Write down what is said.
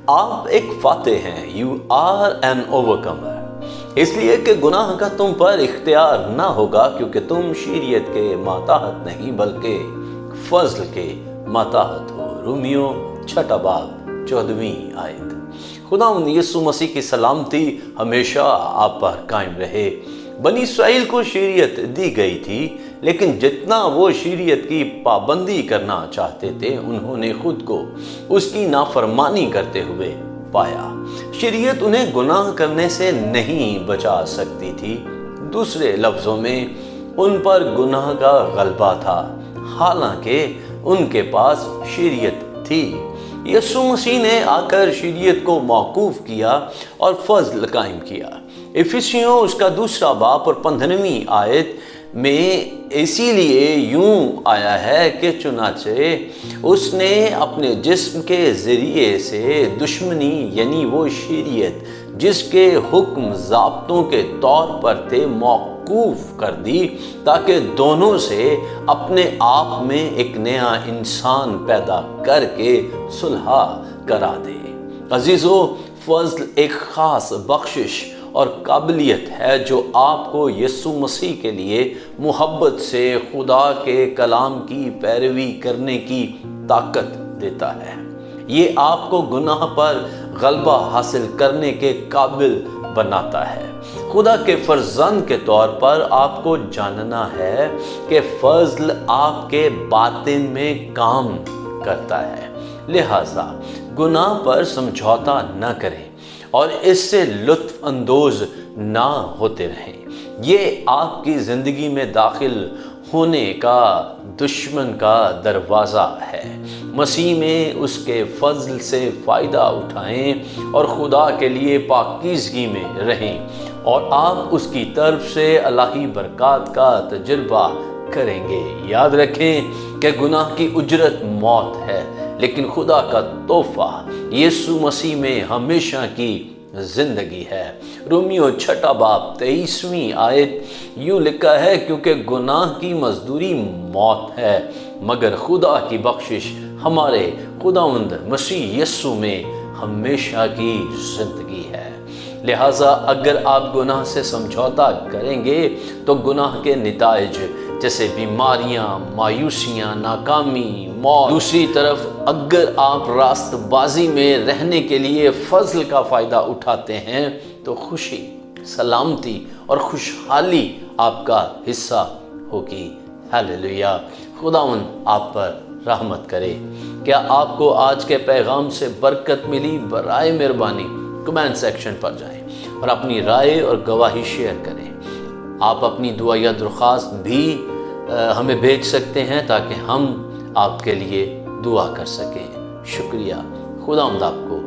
آپ ایک فاتح ہیں، یو آر این اوورکمر، اس لیے کہ گناہ کا تم پر اختیار نہ ہوگا، کیونکہ تم شریعت کے ماتحت نہیں بلکہ فضل کے ماتحت ہو۔ رومیو 6 باب 14 آیت۔ خداوند یسوع مسیح کی سلامتی ہمیشہ آپ پر قائم رہے۔ بنی اسرائیل کو شریعت دی گئی تھی، لیکن جتنا وہ شریعت کی پابندی کرنا چاہتے تھے، انہوں نے خود کو اس کی نافرمانی کرتے ہوئے پایا۔ شریعت انہیں گناہ کرنے سے نہیں بچا سکتی تھی، دوسرے لفظوں میں ان پر گناہ کا غلبہ تھا، حالانکہ ان کے پاس شریعت تھی۔ یسوع مسیح نے آ کر شریعت کو موقوف کیا اور فضل قائم کیا۔ افسیوں اس کا 2 باب اور 15 آیت میں اسی لیے یوں آیا ہے کہ چنانچہ اس نے اپنے جسم کے ذریعے سے دشمنی یعنی وہ شریعت جس کے حکم ضابطوں کے طور پر تھے موقوف کر دی، تاکہ دونوں سے اپنے آپ میں ایک نیا انسان پیدا کر کے صلح کرا دے۔ عزیزو، فضل ایک خاص بخشش اور قابلیت ہے جو آپ کو یسوع مسیح کے لیے محبت سے خدا کے کلام کی پیروی کرنے کی طاقت دیتا ہے۔ یہ آپ کو گناہ پر غلبہ حاصل کرنے کے قابل بناتا ہے۔ خدا کے فرزند کے طور پر آپ کو جاننا ہے کہ فضل آپ کے باطن میں کام کرتا ہے، لہٰذا گناہ پر سمجھوتا نہ کریں اور اس سے لطف اندوز نہ ہوتے رہیں۔ یہ آپ کی زندگی میں داخل ہونے کا دشمن کا دروازہ ہے۔ مسیح میں اس کے فضل سے فائدہ اٹھائیں اور خدا کے لیے پاکیزگی میں رہیں، اور آپ اس کی طرف سے الہی برکات کا تجربہ کریں گے۔ یاد رکھیں کہ گناہ کی اجرت موت ہے، لیکن خدا کا تحفہ یسوع مسیح میں ہمیشہ کی زندگی ہے۔ رومیو 6 باب 23 آیت یوں لکھا ہے، کیونکہ گناہ کی مزدوری موت ہے، مگر خدا کی بخشش ہمارے خداوند مسیح یسوع میں ہمیشہ کی زندگی ہے۔ لہٰذا اگر آپ گناہ سے سمجھوتا کریں گے تو گناہ کے نتائج جیسے بیماریاں، مایوسیاں، ناکامی، موت۔ دوسری طرف اگر آپ راست بازی میں رہنے کے لیے فضل کا فائدہ اٹھاتے ہیں تو خوشی، سلامتی اور خوشحالی آپ کا حصہ ہوگی۔ ہیلیلویا! خداوند آپ پر رحمت کرے۔ کیا آپ کو آج کے پیغام سے برکت ملی؟ برائے مہربانی کمنٹ سیکشن پر جائیں اور اپنی رائے اور گواہی شیئر کریں۔ آپ اپنی دعا یا درخواست بھی ہمیں بھیج سکتے ہیں تاکہ ہم آپ کے لیے دعا کر سکیں۔ شکریہ۔ خداوند آپ کو